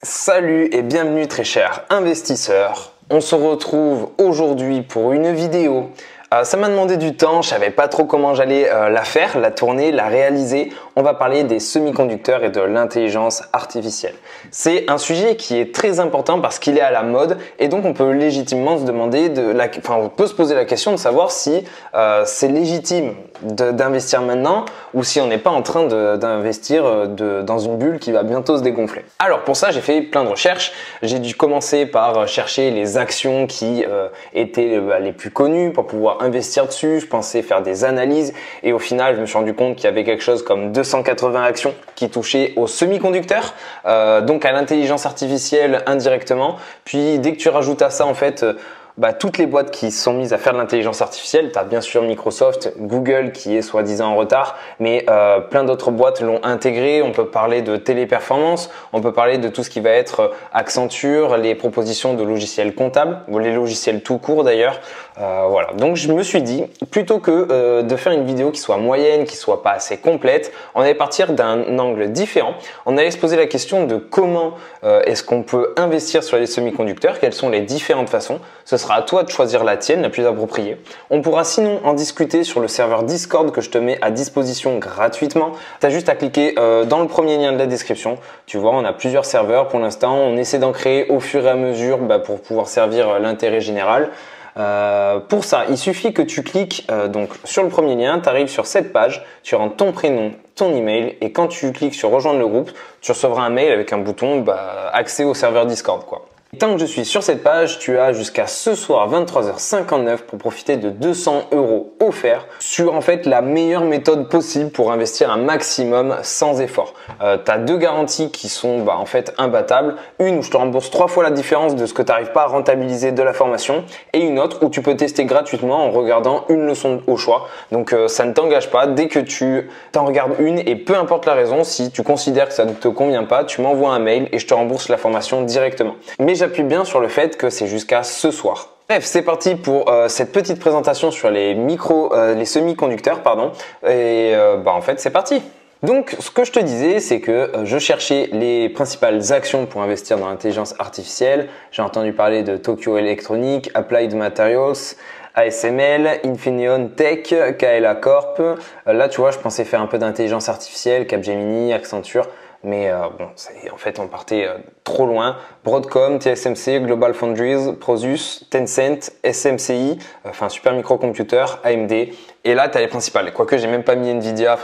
Salut et bienvenue très chers investisseurs. On se retrouve aujourd'hui pour une vidéo. Ça m'a demandé du temps, je savais pas trop comment j'allais la faire, la tourner, la réaliser. On va parler des semi-conducteurs et de l'intelligence artificielle. C'est un sujet qui est très important parce qu'il est à la mode et donc on peut légitimement se demander, on peut se poser la question de savoir si c'est légitime d'investir maintenant ou si on n'est pas en train d'investir dans une bulle qui va bientôt se dégonfler. Alors pour ça, j'ai fait plein de recherches. J'ai dû commencer par chercher les actions qui étaient les plus connues pour pouvoir investir dessus. Je pensais faire des analyses et au final, je me suis rendu compte qu'il y avait quelque chose comme 280 actions qui touchaient aux semi-conducteurs, donc à l'intelligence artificielle indirectement. Puis dès que tu rajoutes à ça en fait toutes les boîtes qui sont mises à faire de l'intelligence artificielle, tu as bien sûr Microsoft, Google qui est soi-disant en retard, mais plein d'autres boîtes l'ont intégré. On peut parler de téléperformance, on peut parler de tout ce qui va être Accenture, les propositions de logiciels comptables, ou les logiciels tout court d'ailleurs. Voilà. Donc je me suis dit, plutôt que de faire une vidéo qui soit moyenne, qui soit pas assez complète, on allait partir d'un angle différent. On allait se poser la question de comment est-ce qu'on peut investir sur les semi-conducteurs, quelles sont les différentes façons. Ce sera à toi de choisir la tienne, la plus appropriée. On pourra sinon en discuter sur le serveur Discord que je te mets à disposition gratuitement. Tu as juste à cliquer dans le premier lien de la description. Tu vois, on a plusieurs serveurs pour l'instant. On essaie d'en créer au fur et à mesure pour pouvoir servir l'intérêt général. Pour ça, il suffit que tu cliques donc sur le premier lien, tu arrives sur cette page, tu rentres ton prénom, ton email et quand tu cliques sur rejoindre le groupe, tu recevras un mail avec un bouton accès au serveur Discord quoi. Tant que je suis sur cette page, tu as jusqu'à ce soir 23h59 pour profiter de 200 € offerts sur en fait la meilleure méthode possible pour investir un maximum sans effort. Tu as deux garanties qui sont en fait imbattables. Une où je te rembourse 3 fois la différence de ce que tu n'arrives pas à rentabiliser de la formation et une autre où tu peux tester gratuitement en regardant une leçon au choix. Donc ça ne t'engage pas. Dès que tu t'en regardes une et peu importe la raison, si tu considères que ça ne te convient pas, tu m'envoies un mail et je te rembourse la formation directement. Mais j'appuie bien sur le fait que c'est jusqu'à ce soir. Bref, c'est parti pour cette petite présentation sur les semi-conducteurs, Et en fait, c'est parti. Donc, ce que je te disais, c'est que je cherchais les principales actions pour investir dans l'intelligence artificielle. J'ai entendu parler de Tokyo Electronic, Applied Materials, ASML, Infineon Tech, KLA Corp. Là, tu vois, je pensais faire un peu d'intelligence artificielle, Capgemini, Accenture. Mais en fait, on partait trop loin. Broadcom, TSMC, Global Foundries, Prosus, Tencent, SMCI, Super Microcomputer, AMD. Et là, tu as les principales. Quoique, j'ai même pas mis Nvidia.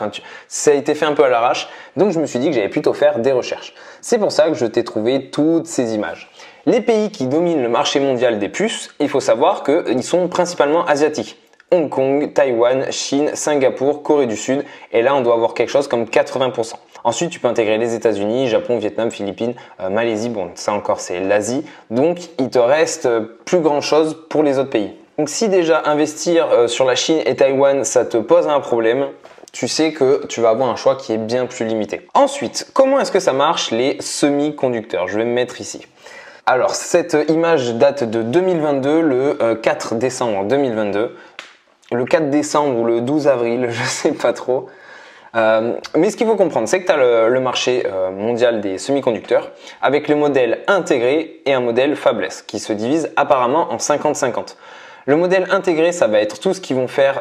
Ça a été fait un peu à l'arrache. Donc, je me suis dit que j'allais plutôt faire des recherches. C'est pour ça que je t'ai trouvé toutes ces images. Les pays qui dominent le marché mondial des puces, il faut savoir qu'ils sont principalement asiatiques. Hong Kong, Taïwan, Chine, Singapour, Corée du Sud. Et là, on doit avoir quelque chose comme 80%. Ensuite, tu peux intégrer les États-Unis, Japon, Vietnam, Philippines, Malaisie. Bon, ça encore, c'est l'Asie. Donc, il te reste plus grand-chose pour les autres pays. Donc, si déjà investir sur la Chine et Taïwan, ça te pose un problème, tu sais que tu vas avoir un choix qui est bien plus limité. Ensuite, comment est-ce que ça marche les semi-conducteurs? Je vais me mettre ici. Alors, cette image date de 2022, le 4 décembre 2022. Le 4 décembre ou le 12 avril, je sais pas trop. Mais ce qu'il faut comprendre, c'est que tu as le marché mondial des semi-conducteurs avec le modèle intégré et un modèle fabless qui se divise apparemment en 50-50. Le modèle intégré, ça va être tout ce qu'ils vont faire,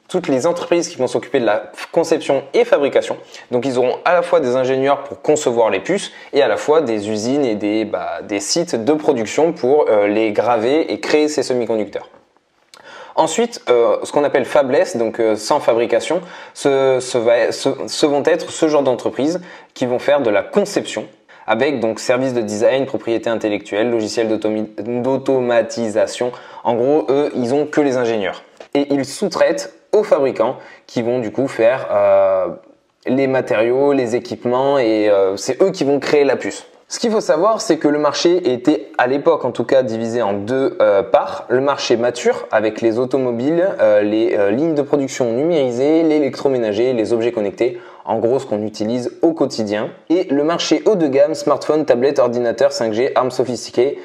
toutes les entreprises qui vont s'occuper de la conception et fabrication. Donc ils auront à la fois des ingénieurs pour concevoir les puces et à la fois des usines et des sites de production pour les graver et créer ces semi-conducteurs. Ensuite, ce qu'on appelle fabless, donc sans fabrication, ce vont être ce genre d'entreprises qui vont faire de la conception avec donc services de design, propriété intellectuelle, logiciels d'automatisation. En gros, eux, ils ont que les ingénieurs. Et ils sous-traitent aux fabricants qui vont du coup faire les matériaux, les équipements et c'est eux qui vont créer la puce. Ce qu'il faut savoir, c'est que le marché était, à l'époque en tout cas, divisé en deux parts. Le marché mature, avec les automobiles, les lignes de production numérisées, l'électroménager, les objets connectés, en gros ce qu'on utilise au quotidien. Et le marché haut de gamme, smartphone, tablette, ordinateur, 5G, armes sophistiquées,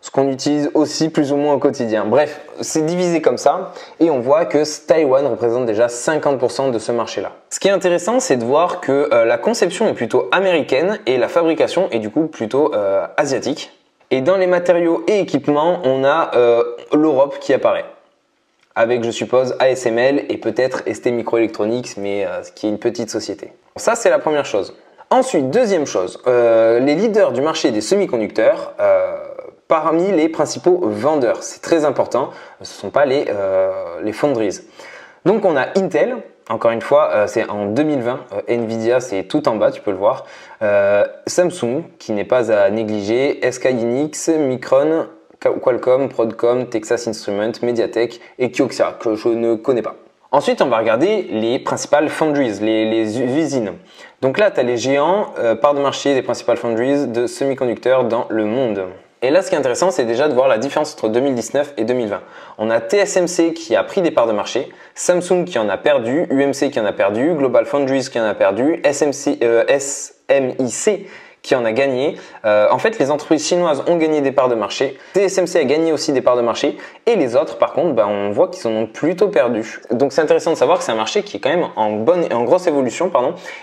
ce qu'on utilise aussi plus ou moins au quotidien. Bref, c'est divisé comme ça et on voit que Taïwan représente déjà 50% de ce marché-là. Ce qui est intéressant, c'est de voir que la conception est plutôt américaine et la fabrication est du coup plutôt asiatique. Et dans les matériaux et équipements, on a l'Europe qui apparaît. Avec, je suppose, ASML et peut-être ST Microelectronics, mais qui est une petite société. Ça, c'est la première chose. Ensuite, deuxième chose, les leaders du marché des semi-conducteurs, parmi les principaux vendeurs, c'est très important, ce ne sont pas les foundries. Donc on a Intel, encore une fois, c'est en 2020, Nvidia c'est tout en bas, tu peux le voir, Samsung qui n'est pas à négliger, SK Hynix, Micron, Qualcomm, Broadcom, Texas Instruments, Mediatek et Kioxia que je ne connais pas. Ensuite, on va regarder les principales foundries, les usines. Donc là, tu as les géants, parts de marché des principales foundries de semi-conducteurs dans le monde. Et là, ce qui est intéressant, c'est déjà de voir la différence entre 2019 et 2020. On a TSMC qui a pris des parts de marché, Samsung qui en a perdu, UMC qui en a perdu, Global Foundries qui en a perdu, SMIC qui en a gagné. En fait, les entreprises chinoises ont gagné des parts de marché, TSMC a gagné aussi des parts de marché, et les autres, par contre, on voit qu'ils en ont plutôt perdu. Donc c'est intéressant de savoir que c'est un marché qui est quand même en grosse évolution,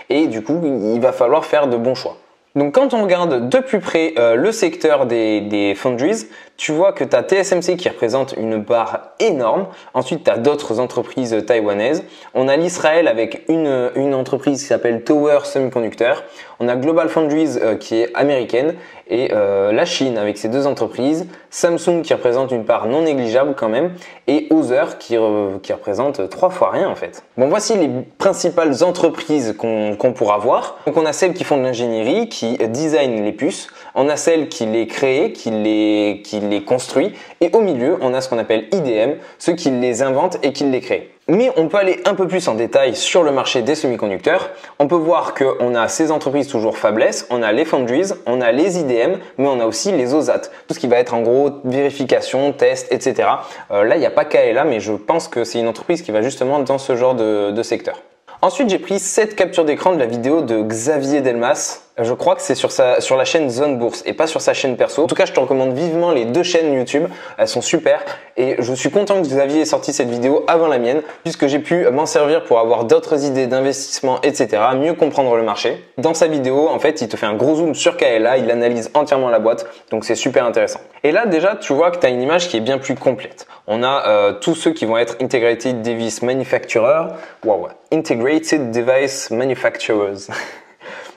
et du coup, il va falloir faire de bons choix. Donc quand on regarde de plus près le secteur des foundries, tu vois que tu as TSMC qui représente une part énorme. Ensuite, tu as d'autres entreprises taïwanaises. On a l'Israël avec une entreprise qui s'appelle Tower Semiconductor. On a Global Foundries qui est américaine et la Chine avec ces deux entreprises. Samsung qui représente une part non négligeable quand même et Other qui représente 3 fois rien en fait. Bon, voici les principales entreprises qu'on pourra voir. Donc on a celles qui font de l'ingénierie, qui designent les puces. On a celles qui les créent, qui les construit, et au milieu on a ce qu'on appelle IDM, ceux qui les inventent et qui les créent. Mais on peut aller un peu plus en détail sur le marché des semi-conducteurs. On peut voir qu'on a ces entreprises toujours fabless, on a les foundries, on a les IDM, mais on a aussi les OSAT, tout ce qui va être en gros vérification, test, etc. Là il n'y a pas KLA, mais je pense que c'est une entreprise qui va justement dans ce genre de secteur. Ensuite, j'ai pris cette capture d'écran de la vidéo de Xavier Delmas. Je crois que c'est sur la chaîne Zone Bourse et pas sur sa chaîne perso. En tout cas, je te recommande vivement les deux chaînes YouTube. Elles sont super et je suis content que Xavier ait sorti cette vidéo avant la mienne puisque j'ai pu m'en servir pour avoir d'autres idées d'investissement, etc. Mieux comprendre le marché. Dans sa vidéo, en fait, il te fait un gros zoom sur KLA. Il analyse entièrement la boîte. Donc, c'est super intéressant. Et là, déjà, tu vois que tu as une image qui est bien plus complète. On a tous ceux qui vont être Integrated Device Manufacturer. Wow, Integrated Device Manufacturers.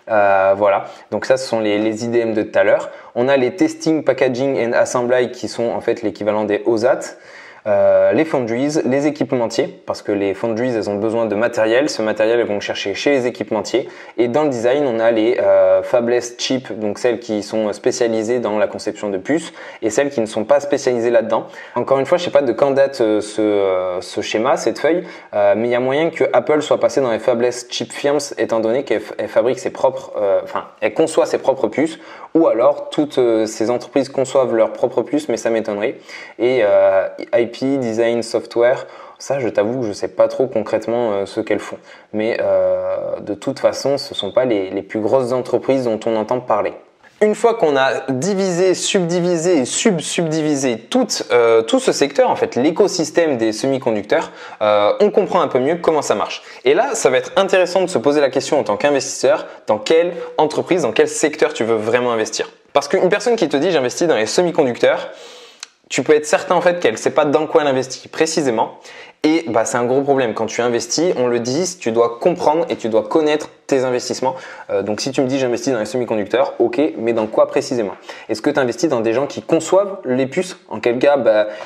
Voilà, donc ça ce sont les IDM de tout à l'heure. On a les Testing, Packaging and Assembly qui sont en fait l'équivalent des OSAT. Les foundries, les équipementiers, parce que les foundries elles ont besoin de matériel, ce matériel elles vont le chercher chez les équipementiers, et dans le design on a les fabless chips, donc celles qui sont spécialisées dans la conception de puces et celles qui ne sont pas spécialisées là-dedans. Encore une fois, je sais pas de quand date ce schéma, cette feuille, mais il y a moyen que Apple soit passé dans les fabless chip firms étant donné qu'elle fabrique ses propres, elle conçoit ses propres puces, ou alors toutes ces entreprises conçoivent leurs propres puces, mais ça m'étonnerait. Et IP, Design, Software, ça je t'avoue que je sais pas trop concrètement ce qu'elles font. Mais de toute façon, ce sont pas les plus grosses entreprises dont on entend parler. Une fois qu'on a divisé, subdivisé et subdivisé tout ce secteur, en fait l'écosystème des semi-conducteurs, on comprend un peu mieux comment ça marche. Et là, ça va être intéressant de se poser la question en tant qu'investisseur, dans quelle entreprise, dans quel secteur tu veux vraiment investir. Parce qu'une personne qui te dit j'investis dans les semi-conducteurs, tu peux être certain en fait qu'elle ne sait pas dans quoi elle investit précisément. Et c'est un gros problème. Quand tu investis, on le dit, tu dois comprendre et tu dois connaître tes investissements. Donc si tu me dis j'investis dans les semi-conducteurs, ok, mais dans quoi précisément? Est-ce que tu investis dans des gens qui conçoivent les puces? En quel cas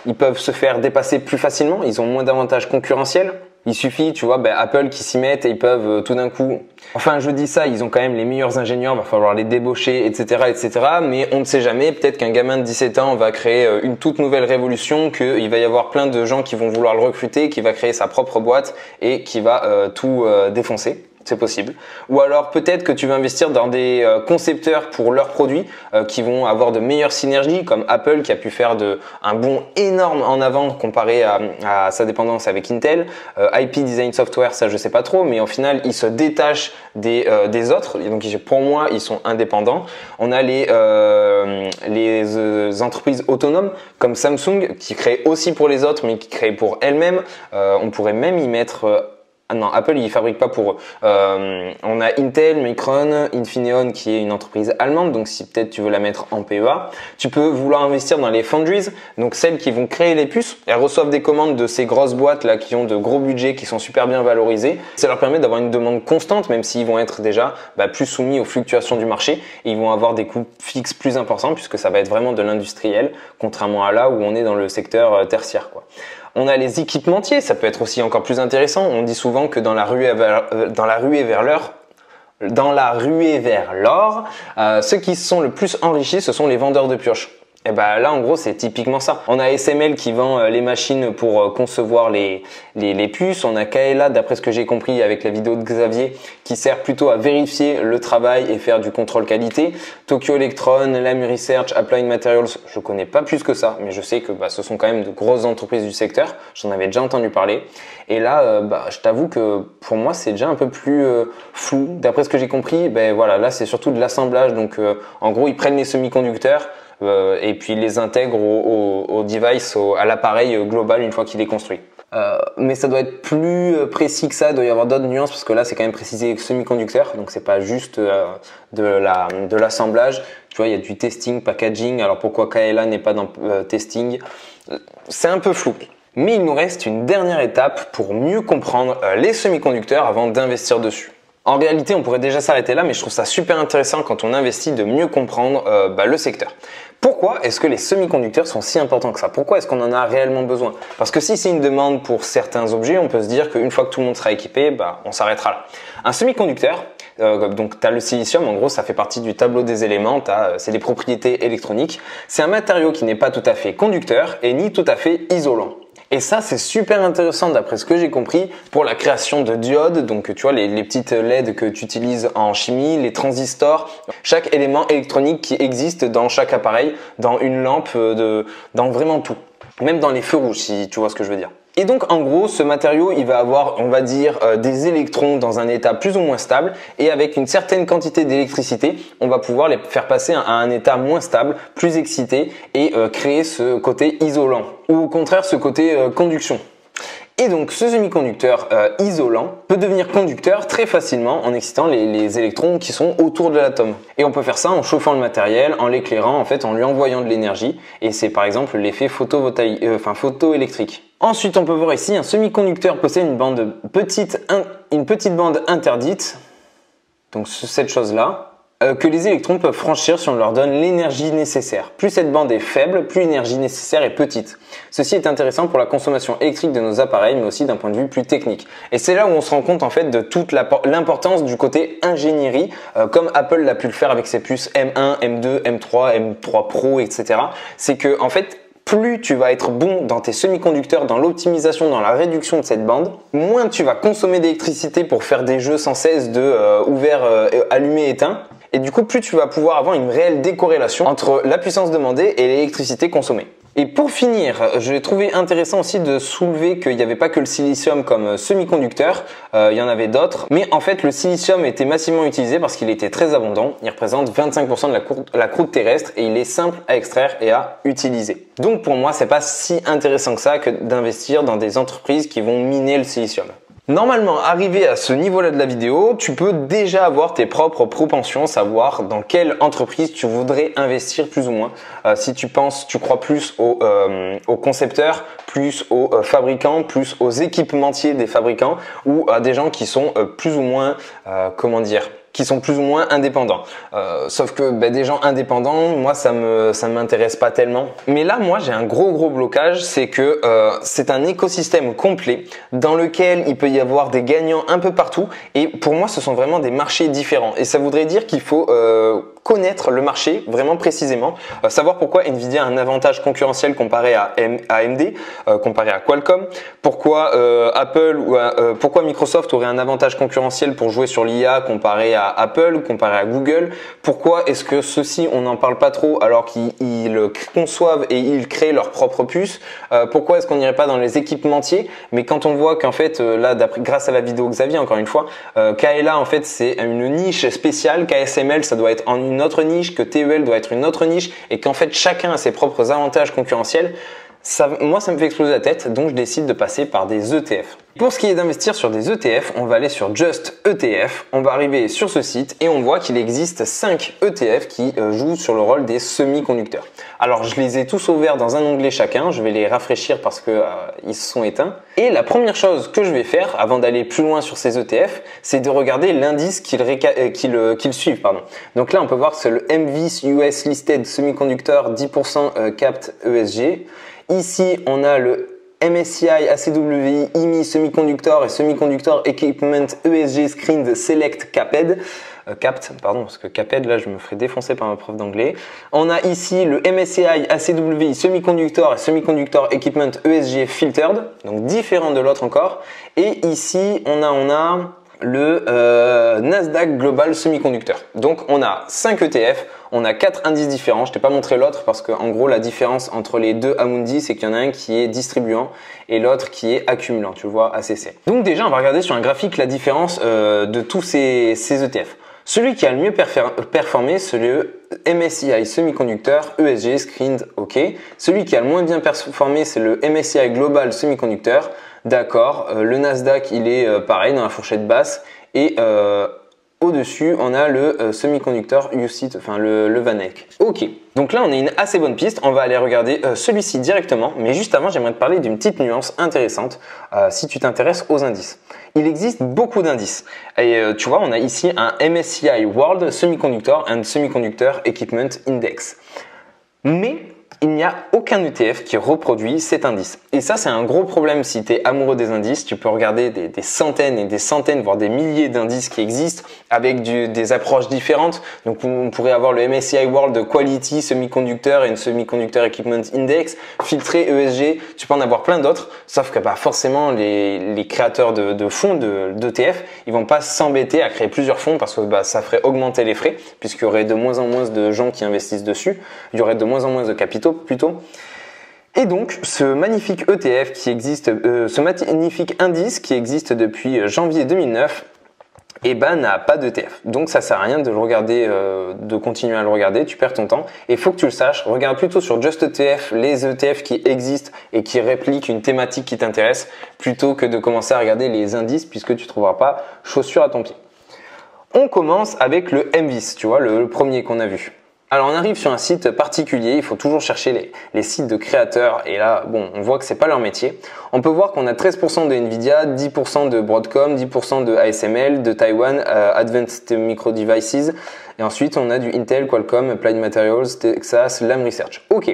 ils peuvent se faire dépasser plus facilement, ils ont moins d'avantages concurrentiels? Il suffit, tu vois, Apple qui s'y mettent et ils peuvent tout d'un coup... Enfin, je dis ça, ils ont quand même les meilleurs ingénieurs, va falloir les débaucher, etc., etc. Mais on ne sait jamais, peut-être qu'un gamin de 17 ans va créer une toute nouvelle révolution, qu'il va y avoir plein de gens qui vont vouloir le recruter, qui va créer sa propre boîte et qui va tout défoncer. C'est possible. Ou alors peut-être que tu vas investir dans des concepteurs pour leurs produits qui vont avoir de meilleures synergies, comme Apple qui a pu faire un bond énorme en avant comparé à sa dépendance avec Intel. IP Design Software, ça je sais pas trop, mais au final ils se détachent des autres. Et donc pour moi ils sont indépendants. On a les les entreprises autonomes comme Samsung qui créent aussi pour les autres mais qui créent pour elles-mêmes. On pourrait même y mettre non, Apple, il fabrique pas pour eux. On a Intel, Micron, Infineon qui est une entreprise allemande. Donc, si peut-être tu veux la mettre en PEA, tu peux vouloir investir dans les foundries. Donc, celles qui vont créer les puces. Elles reçoivent des commandes de ces grosses boîtes là qui ont de gros budgets, qui sont super bien valorisés. Ça leur permet d'avoir une demande constante, même s'ils vont être déjà plus soumis aux fluctuations du marché. Et ils vont avoir des coûts fixes plus importants puisque ça va être vraiment de l'industriel, contrairement à là où on est dans le secteur tertiaire, quoi. On a les équipementiers, ça peut être aussi encore plus intéressant. On dit souvent que dans la ruée vers l'or, ceux qui sont le plus enrichis, ce sont les vendeurs de pioches. Et ben là, en gros, c'est typiquement ça. On a SML qui vend les machines pour concevoir les puces. On a Kaela, d'après ce que j'ai compris avec la vidéo de Xavier, qui sert plutôt à vérifier le travail et faire du contrôle qualité. Tokyo Electron, Lam Research, Applied Materials, je connais pas plus que ça, mais je sais que ce sont quand même de grosses entreprises du secteur. J'en avais déjà entendu parler. Et là, je t'avoue que pour moi, c'est déjà un peu plus flou. D'après ce que j'ai compris, voilà, là, c'est surtout de l'assemblage. Donc, en gros, ils prennent les semi-conducteurs et puis ils les intègrent au device, à l'appareil global une fois qu'il est construit. Mais ça doit être plus précis que ça, il doit y avoir d'autres nuances parce que là c'est quand même précisé semi-conducteur, donc c'est pas juste de l'assemblage. Tu vois, il y a du testing, packaging. Alors pourquoi Kaela n'est pas dans testing, c'est un peu flou. Mais il nous reste une dernière étape pour mieux comprendre les semi-conducteurs avant d'investir dessus. En réalité, on pourrait déjà s'arrêter là, mais je trouve ça super intéressant quand on investit de mieux comprendre le secteur. Pourquoi est-ce que les semi-conducteurs sont si importants que ça? Pourquoi est-ce qu'on en a réellement besoin? Parce que si c'est une demande pour certains objets, on peut se dire qu'une fois que tout le monde sera équipé, on s'arrêtera là. Un semi-conducteur, donc tu as le silicium, en gros ça fait partie du tableau des éléments, c'est des propriétés électroniques. C'est un matériau qui n'est pas tout à fait conducteur et ni tout à fait isolant. Et ça, c'est super intéressant d'après ce que j'ai compris pour la création de diodes. Donc, tu vois, les petites LED que tu utilises en chimie, les transistors, chaque élément électronique qui existe dans chaque appareil, dans une lampe, dans vraiment tout. Même dans les feux rouges, si tu vois ce que je veux dire. Et donc, en gros, ce matériau, il va avoir, on va dire, des électrons dans un état plus ou moins stable. Et avec une certaine quantité d'électricité, on va pouvoir les faire passer à un état moins stable, plus excité et créer ce côté isolant. Ou au contraire, ce côté conduction. Et donc, ce semi-conducteur isolant peut devenir conducteur très facilement en excitant les électrons qui sont autour de l'atome. Et on peut faire ça en chauffant le matériel, en l'éclairant, en fait, en lui envoyant de l'énergie. Et c'est par exemple l'effet photoélectrique. Ensuite, on peut voir ici, un semi-conducteur possède une petite bande interdite, donc cette chose-là, que les électrons peuvent franchir si on leur donne l'énergie nécessaire. Plus cette bande est faible, plus l'énergie nécessaire est petite. Ceci est intéressant pour la consommation électrique de nos appareils, mais aussi d'un point de vue plus technique. Et c'est là où on se rend compte en fait de toute l'importance du côté ingénierie, comme Apple l'a pu le faire avec ses puces M1, M2, M3, M3 Pro, etc. C'est que en fait, plus tu vas être bon dans tes semi-conducteurs, dans l'optimisation, dans la réduction de cette bande, moins tu vas consommer d'électricité pour faire des jeux sans cesse de ouvert, allumé, éteint. Et du coup, plus tu vas pouvoir avoir une réelle décorrélation entre la puissance demandée et l'électricité consommée. Et pour finir, je l'ai trouvé intéressant aussi de soulever qu'il n'y avait pas que le silicium comme semi-conducteur, il y en avait d'autres. Mais en fait, le silicium était massivement utilisé parce qu'il était très abondant. Il représente 25% de la croûte terrestre et il est simple à extraire et à utiliser. Donc pour moi, c'est pas si intéressant que ça que d'investir dans des entreprises qui vont miner le silicium. Normalement, arrivé à ce niveau-là de la vidéo, tu peux déjà avoir tes propres propensions, savoir dans quelle entreprise tu voudrais investir plus ou moins. Si tu crois plus aux concepteurs, plus aux fabricants, plus aux équipementiers des fabricants ou à des gens qui sont plus ou moins, qui sont plus ou moins indépendants. Sauf que des gens indépendants, moi ça m'intéresse pas tellement. Mais là, moi j'ai un gros blocage, c'est que c'est un écosystème complet dans lequel il peut y avoir des gagnants un peu partout. Et pour moi, ce sont vraiment des marchés différents. Et ça voudrait dire qu'il faut connaître le marché vraiment précisément, savoir pourquoi Nvidia a un avantage concurrentiel comparé à AMD, comparé à Qualcomm, pourquoi pourquoi Microsoft aurait un avantage concurrentiel pour jouer sur l'IA comparé à Apple, comparé à Google, pourquoi est-ce que ceux-ci on n'en parle pas trop alors qu'ils conçoivent et ils créent leurs propres puces, pourquoi est-ce qu'on n'irait pas dans les équipementiers, mais quand on voit qu'en fait là grâce à la vidéo Xavier encore une fois, Kaela en fait c'est une niche spéciale, KSML ça doit être en une une autre niche, que TEL doit être une autre niche et qu'en fait chacun a ses propres avantages concurrentiels, moi ça me fait exploser la tête, donc je décide de passer par des ETF. Pour ce qui est d'investir sur des ETF, on va aller sur Just ETF, on va arriver sur ce site et on voit qu'il existe 5 ETF qui jouent sur le rôle des semi-conducteurs. Alors je les ai tous ouverts dans un onglet chacun, je vais les rafraîchir parce que ils se sont éteints. Et la première chose que je vais faire avant d'aller plus loin sur ces ETF, c'est de regarder l'indice qu'ils suivent. Donc là on peut voir que c'est le MVIS US Listed Semiconductor 10% Capped ESG. Ici, on a le MSCI ACWI IMI Semiconductor et Semiconductor Equipment ESG Screened Select Capped. Parce que Capped, là, je me ferai défoncer par ma prof d'anglais. On a ici le MSCI ACWI Semiconductor et Semiconductor Equipment ESG Filtered, donc différent de l'autre encore. Et ici, on a le Nasdaq Global Semiconductor. Donc on a 5 ETF, on a 4 indices différents. Je t'ai pas montré l'autre parce que en gros la différence entre les deux Amundi, c'est qu'il y en a un qui est distribuant et l'autre qui est accumulant, tu vois, ACC. Donc déjà on va regarder sur un graphique la différence de tous ces ETF. Celui qui a le mieux performé, c'est le MSCI Semiconductor ESG Screened OK. Celui qui a le moins bien performé, c'est le MSCI Global Semiconductor. D'accord, le Nasdaq il est pareil dans la fourchette basse et au-dessus on a le semi-conducteur UCIT, enfin le VanEck. Ok, donc là on a une assez bonne piste, on va aller regarder celui-ci directement, mais juste avant j'aimerais te parler d'une petite nuance intéressante si tu t'intéresses aux indices. Il existe beaucoup d'indices et tu vois on a ici un MSCI World Semiconductor and Semiconductor Equipment Index. Mais il n'y a aucun ETF qui reproduit cet indice. Et ça, c'est un gros problème si tu es amoureux des indices. Tu peux regarder des centaines et des centaines, voire des milliers d'indices qui existent avec des approches différentes. Donc, on pourrait avoir le MSCI World Quality Semiconductor et une Semiconductor Equipment Index, filtré ESG. Tu peux en avoir plein d'autres. Sauf que forcément, les créateurs de fonds d'ETF, ils vont pas s'embêter à créer plusieurs fonds parce que ça ferait augmenter les frais puisqu'il y aurait de moins en moins de gens qui investissent dessus. Il y aurait de moins en moins de capitaux plutôt. Et donc, ce magnifique ETF qui existe, ce magnifique indice qui existe depuis janvier 2009, n'a pas d'ETF. Donc, ça sert à rien de le regarder, de continuer à le regarder. Tu perds ton temps. Et il faut que tu le saches. Regarde plutôt sur Just ETF les ETF qui existent et qui répliquent une thématique qui t'intéresse, plutôt que de commencer à regarder les indices puisque tu trouveras pas chaussure à ton pied. On commence avec le MVIS, tu vois, le premier qu'on a vu. Alors on arrive sur un site particulier, il faut toujours chercher les sites de créateurs et là on voit que c'est pas leur métier. On peut voir qu'on a 13% de Nvidia, 10% de Broadcom, 10% de ASML, de Taiwan, Advanced Micro Devices et ensuite on a du Intel, Qualcomm, Applied Materials, Texas, Lam Research. Ok,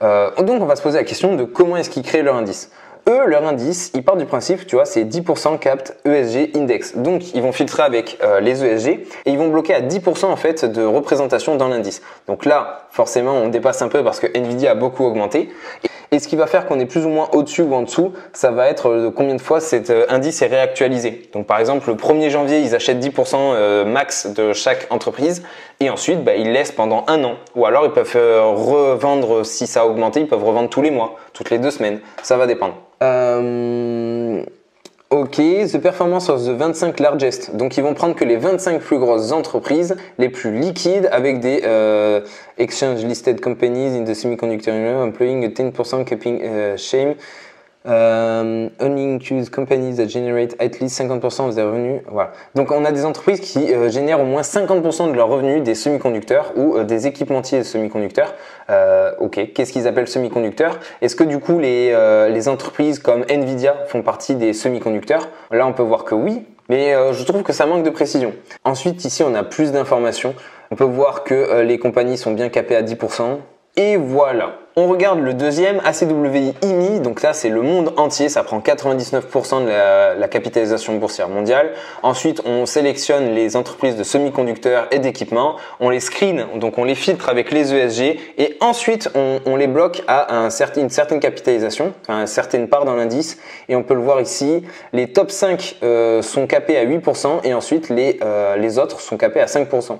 donc on va se poser la question de comment est-ce qu'ils créent leur indice. Eux, leur indice, ils partent du principe, tu vois, c'est 10% Capped ESG Index. Donc, ils vont filtrer avec les ESG et ils vont bloquer à 10% en fait de représentation dans l'indice. Donc là, forcément, on dépasse un peu parce que Nvidia a beaucoup augmenté. Et ce qui va faire qu'on est plus ou moins au-dessus ou en dessous, ça va être combien de fois cet indice est réactualisé. Donc par exemple, le 1er janvier, ils achètent 10% max de chaque entreprise et ensuite, ils laissent pendant un an. Ou alors, ils peuvent revendre, si ça a augmenté, ils peuvent revendre tous les mois, toutes les 2 semaines. Ça va dépendre. Ok, the performance of the 25 largest. Donc ils vont prendre que les 25 plus grosses entreprises, les plus liquides, avec des exchange listed companies in the semiconductor industry, employing a 10% capping shame. Only includes companies that generate at least 50% of their revenus. Voilà. Donc on a des entreprises qui génèrent au moins 50% de leurs revenus des semi-conducteurs ou des équipementiers de semi-conducteurs. Ok, qu'est-ce qu'ils appellent semi-conducteurs? Est-ce que du coup les entreprises comme Nvidia font partie des semi-conducteurs? Là on peut voir que oui, mais je trouve que ça manque de précision. Ensuite ici on a plus d'informations. On peut voir que les compagnies sont bien capées à 10%. Et voilà. On regarde le deuxième, ACWI IMI, donc là c'est le monde entier, ça prend 99% de la capitalisation boursière mondiale. Ensuite on sélectionne les entreprises de semi-conducteurs et d'équipements, on les screen, donc on les filtre avec les ESG et ensuite on les bloque à une certaine capitalisation, enfin une certaine part dans l'indice et on peut le voir ici, les top 5 sont capés à 8% et ensuite les autres sont capés à 5%.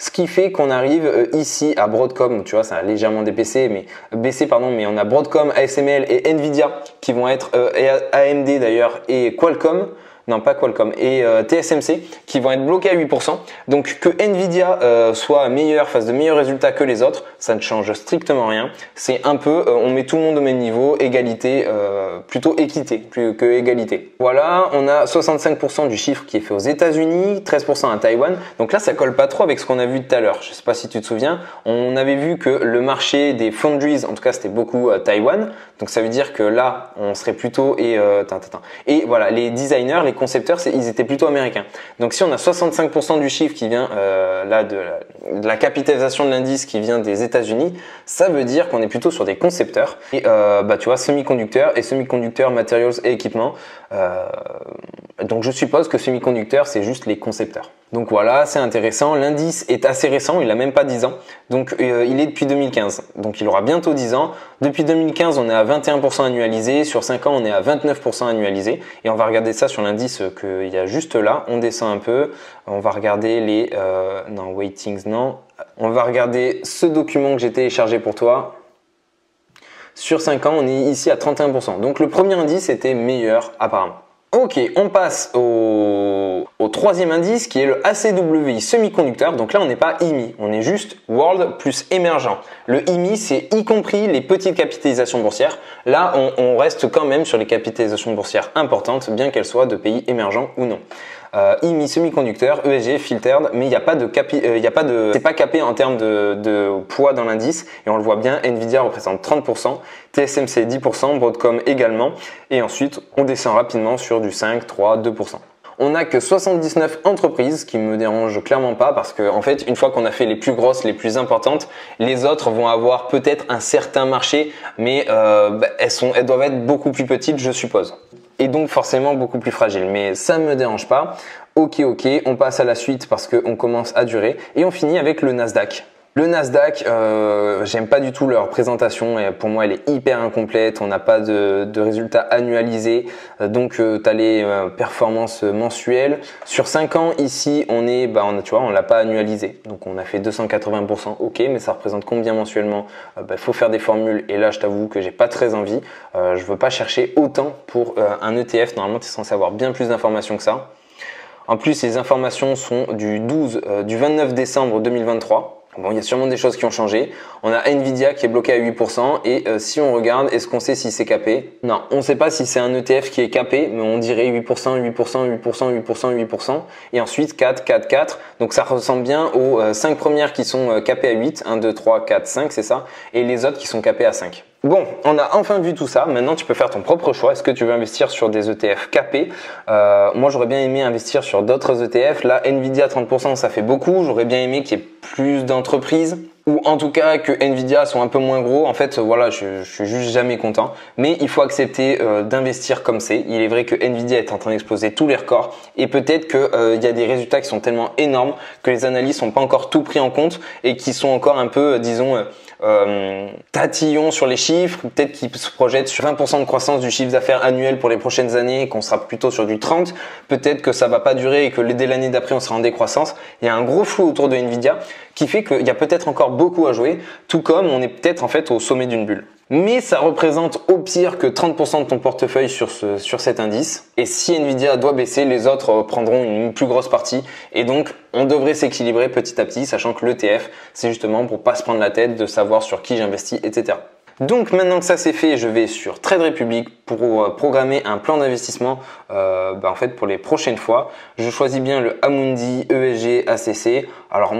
Ce qui fait qu'on arrive ici à Broadcom, tu vois, ça a légèrement baissé, mais on a Broadcom, ASML et Nvidia qui vont être, et AMD d'ailleurs, et Qualcomm. non pas Qualcomm, et TSMC qui vont être bloqués à 8%. Donc que Nvidia soit meilleur, fasse de meilleurs résultats que les autres, ça ne change strictement rien. C'est un peu, on met tout le monde au même niveau, égalité, plutôt équité plus que égalité. Voilà, on a 65% du chiffre qui est fait aux États-Unis, 13% à Taïwan. Donc là, ça colle pas trop avec ce qu'on a vu tout à l'heure. Je sais pas si tu te souviens, on avait vu que le marché des foundries, en tout cas, c'était beaucoup Taïwan. Donc ça veut dire que là, on serait plutôt et voilà, les designers, les concepteurs, ils étaient plutôt américains. Donc si on a 65% du chiffre qui vient là de la capitalisation de l'indice qui vient des États-Unis, ça veut dire qu'on est plutôt sur des concepteurs. Et tu vois, semi-conducteurs et semi-conducteurs, materials et équipements. Donc je suppose que semi-conducteurs, c'est juste les concepteurs. Donc voilà, c'est intéressant. L'indice est assez récent, il a même pas 10 ans. Donc il est depuis 2015. Donc il aura bientôt 10 ans. Depuis 2015, on est à 21% annualisé. Sur 5 ans, on est à 29% annualisé. Et on va regarder ça sur l'indice qu'il y a juste là. On descend un peu. On va regarder les... non, weightings, non. On va regarder ce document que j'ai téléchargé pour toi. Sur 5 ans, on est ici à 31%. Donc le premier indice était meilleur apparemment. Ok, on passe au troisième indice qui est le ACWI semi-conducteur. Donc là, on n'est pas IMI, on est juste World plus émergent. Le IMI, c'est y compris les petites capitalisations boursières. Là, on reste quand même sur les capitalisations boursières importantes, bien qu'elles soient de pays émergents ou non. IMI semi-conducteur, ESG, filtered, mais il n'y a pas de c'est pas capé en termes de poids dans l'indice et on le voit bien, Nvidia représente 30%, TSMC 10%, Broadcom également et ensuite on descend rapidement sur du 5, 3, 2%. On n'a que 79 entreprises, ce qui me dérange clairement pas parce que en fait, une fois qu'on a fait les plus grosses, les plus importantes, les autres vont avoir peut-être un certain marché, mais elles doivent être beaucoup plus petites, je suppose. Et donc forcément beaucoup plus fragiles. Mais ça ne me dérange pas. Ok, on passe à la suite parce qu'on commence à durer. Et on finit avec le Nasdaq. Le Nasdaq, j'aime pas du tout leur présentation et pour moi elle est hyper incomplète, on n'a pas de résultats annualisés, donc tu as les performances mensuelles. Sur 5 ans ici on l'a pas annualisé, donc on a fait 280%, ok, mais ça représente combien mensuellement? Faut faire des formules et là je t'avoue que j'ai pas très envie, je veux pas chercher autant pour un ETF, normalement tu es censé avoir bien plus d'informations que ça. En plus les informations sont du 29 décembre 2023. Bon, il y a sûrement des choses qui ont changé. On a Nvidia qui est bloqué à 8% et si on regarde, est-ce qu'on sait si c'est capé? Non, on ne sait pas si c'est un ETF qui est capé, mais on dirait 8%, 8%, 8%, 8%, 8%. Et ensuite 4, 4, 4. Donc ça ressemble bien aux 5 premières qui sont capées à 8. 1, 2, 3, 4, 5, c'est ça. Et les autres qui sont capées à 5. Bon, on a enfin vu tout ça. Maintenant, tu peux faire ton propre choix. Est-ce que tu veux investir sur des ETF capés? Moi, j'aurais bien aimé investir sur d'autres ETF. Là, Nvidia 30%, ça fait beaucoup. J'aurais bien aimé qu'il y ait plus d'entreprises ou en tout cas que Nvidia soit un peu moins gros. En fait, voilà, je suis juste jamais content. Mais il faut accepter d'investir comme c'est. Il est vrai que Nvidia est en train d'exploser tous les records et peut-être qu'il y a des résultats qui sont tellement énormes que les analystes n'ont pas encore tout pris en compte et qui sont encore un peu, disons, tatillons sur les chiffres, peut-être qu'ils se projettent sur 20% de croissance du chiffre d'affaires annuel pour les prochaines années, qu'on sera plutôt sur du 30, peut-être que ça va pas durer et que dès l'année d'après on sera en décroissance. Il y a un gros flou autour de Nvidia qui fait qu'il y a peut-être encore beaucoup à jouer, tout comme on est peut-être en fait au sommet d'une bulle. Mais ça représente au pire que 30% de ton portefeuille sur cet indice. Et si Nvidia doit baisser, les autres prendront une plus grosse partie. Et donc, on devrait s'équilibrer petit à petit, sachant que l'ETF, c'est justement pour pas se prendre la tête de savoir sur qui j'investis, etc. Donc maintenant que ça c'est fait, je vais sur Trade Republic pour programmer un plan d'investissement en fait pour les prochaines fois. Je choisis bien le Amundi ESG ACC. Alors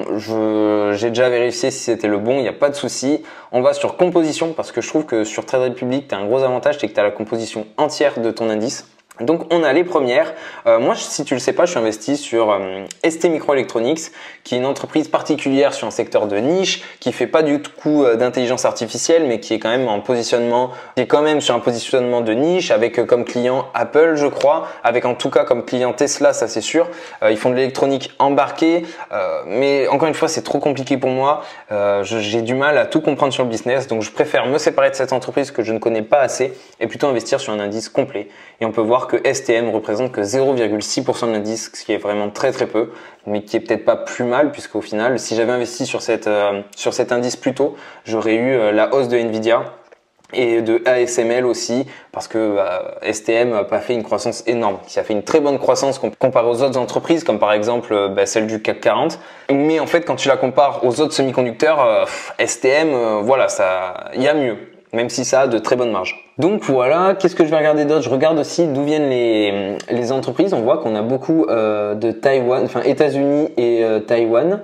j'ai déjà vérifié si c'était le bon, il n'y a pas de souci. On va sur composition parce que je trouve que sur Trade Republic, tu as un gros avantage, c'est que tu as la composition entière de ton indice. Donc on a les premières. Moi, si tu le sais pas, je suis investi sur ST Microelectronics, qui est une entreprise particulière sur un secteur de niche, qui fait pas du tout d'intelligence artificielle, mais qui est quand même en positionnement, qui est quand même sur un positionnement de niche, avec comme client Apple, je crois, avec en tout cas comme client Tesla, ça c'est sûr. Ils font de l'électronique embarquée, mais encore une fois, c'est trop compliqué pour moi. J'ai du mal à tout comprendre sur le business, donc je préfère me séparer de cette entreprise que je ne connais pas assez et plutôt investir sur un indice complet. Et on peut voir que STM représente que 0,6% de l'indice, ce qui est vraiment très très peu, mais qui est peut-être pas plus mal puisqu'au final, si j'avais investi sur cet indice plus tôt, j'aurais eu la hausse de Nvidia et de ASML aussi, parce que STM n'a pas fait une croissance énorme. Ça a fait une très bonne croissance comparée aux autres entreprises, comme par exemple celle du CAC 40. Mais en fait, quand tu la compares aux autres semi-conducteurs, STM, voilà, il y a mieux, même si ça a de très bonnes marges. Donc voilà, qu'est-ce que je vais regarder d'autre? Je regarde aussi d'où viennent les entreprises. On voit qu'on a beaucoup de Taïwan, enfin États-Unis et Taïwan.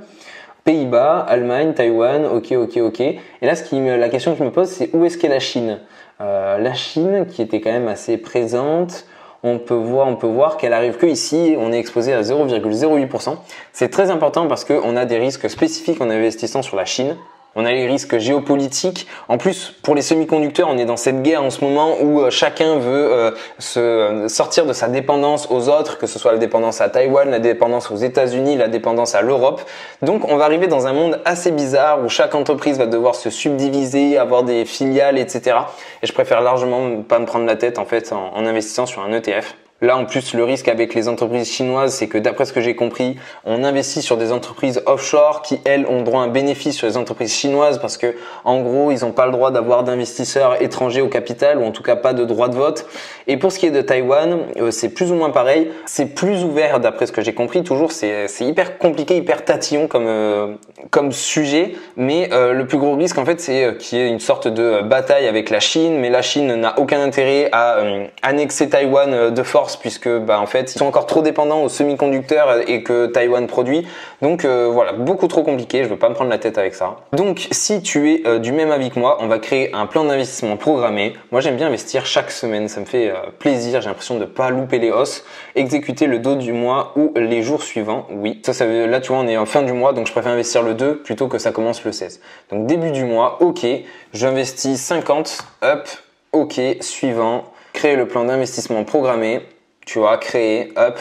Pays-Bas, Allemagne, Taïwan, ok. Et là, la question que je me pose, c'est où est-ce qu'est la Chine? La Chine, qui était quand même assez présente, on peut voir qu'elle arrive que ici, on est exposé à 0,08%. C'est très important parce qu'on a des risques spécifiques en investissant sur la Chine. On a les risques géopolitiques. En plus, pour les semi-conducteurs, on est dans cette guerre en ce moment où chacun veut se sortir de sa dépendance aux autres, que ce soit la dépendance à Taïwan, la dépendance aux États-Unis, la dépendance à l'Europe. Donc, on va arriver dans un monde assez bizarre où chaque entreprise va devoir se subdiviser, avoir des filiales, etc. Et je préfère largement pas me prendre la tête en fait en investissant sur un ETF. Là, en plus, le risque avec les entreprises chinoises, c'est que d'après ce que j'ai compris, on investit sur des entreprises offshore qui, elles, ont droit à un bénéfice sur les entreprises chinoises parce que, en gros, ils n'ont pas le droit d'avoir d'investisseurs étrangers au capital ou en tout cas pas de droit de vote. Et pour ce qui est de Taïwan, c'est plus ou moins pareil. C'est plus ouvert d'après ce que j'ai compris. Toujours, c'est hyper compliqué, hyper tatillon comme sujet. Mais le plus gros risque, en fait, c'est qu'il y ait une sorte de bataille avec la Chine. Mais la Chine n'a aucun intérêt à annexer Taïwan de force puisque en fait ils sont encore trop dépendants aux semi-conducteurs et que Taïwan produit. Donc voilà, beaucoup trop compliqué, je veux pas me prendre la tête avec ça. Donc si tu es du même avis que moi, on va créer un plan d'investissement programmé. Moi j'aime bien investir chaque semaine, ça me fait plaisir, j'ai l'impression de pas louper les hausses, exécuter le 2 du mois ou les jours suivants. Oui, là tu vois on est en fin du mois donc je préfère investir le 2 plutôt que ça commence le 16. Donc début du mois, ok, j'investis 50, hop, ok, suivant, créer le plan d'investissement programmé. Tu vois, créer, hop.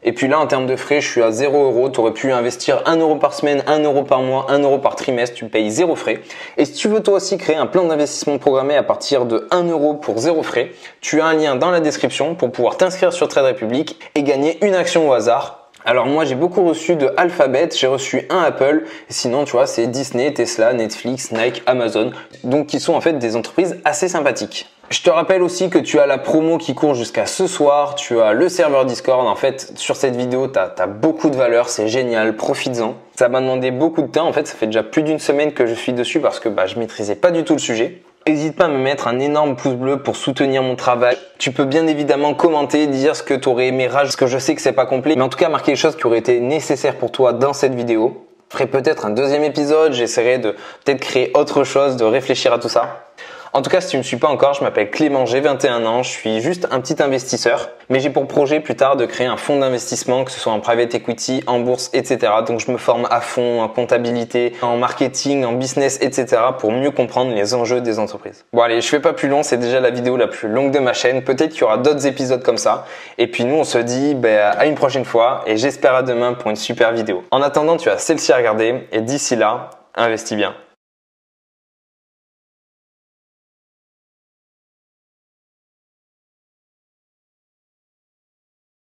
Et puis là, en termes de frais, je suis à 0 €. Tu aurais pu investir 1 € par semaine, 1 € par mois, 1 € par trimestre. Tu payes 0 frais. Et si tu veux toi aussi créer un plan d'investissement programmé à partir de 1 € pour 0 frais, tu as un lien dans la description pour pouvoir t'inscrire sur Trade Republic et gagner une action au hasard. Alors moi j'ai beaucoup reçu de Alphabet, j'ai reçu un Apple, et sinon tu vois c'est Disney, Tesla, Netflix, Nike, Amazon, donc qui sont en fait des entreprises assez sympathiques. Je te rappelle aussi que tu as la promo qui court jusqu'à ce soir, tu as le serveur Discord. En fait, sur cette vidéo, tu as beaucoup de valeur, c'est génial, profites-en. Ça m'a demandé beaucoup de temps, en fait, ça fait déjà plus d'une semaine que je suis dessus parce que je maîtrisais pas du tout le sujet. N'hésite pas à me mettre un énorme pouce bleu pour soutenir mon travail. Tu peux bien évidemment commenter, dire ce que tu aurais aimé rajouter, parce que je sais que c'est pas complet, mais en tout cas marquer les choses qui auraient été nécessaires pour toi dans cette vidéo. Je ferai peut-être un deuxième épisode, j'essaierai de peut-être créer autre chose, de réfléchir à tout ça. En tout cas, si tu ne me suis pas encore, je m'appelle Clément, j'ai 21 ans, je suis juste un petit investisseur, mais j'ai pour projet plus tard de créer un fonds d'investissement, que ce soit en private equity, en bourse, etc. Donc je me forme à fond en comptabilité, en marketing, en business, etc. pour mieux comprendre les enjeux des entreprises. Bon allez, je fais pas plus long, c'est déjà la vidéo la plus longue de ma chaîne. Peut-être qu'il y aura d'autres épisodes comme ça. Et puis nous, on se dit à une prochaine fois et j'espère à demain pour une super vidéo. En attendant, tu as celle-ci à regarder et d'ici là, investis bien.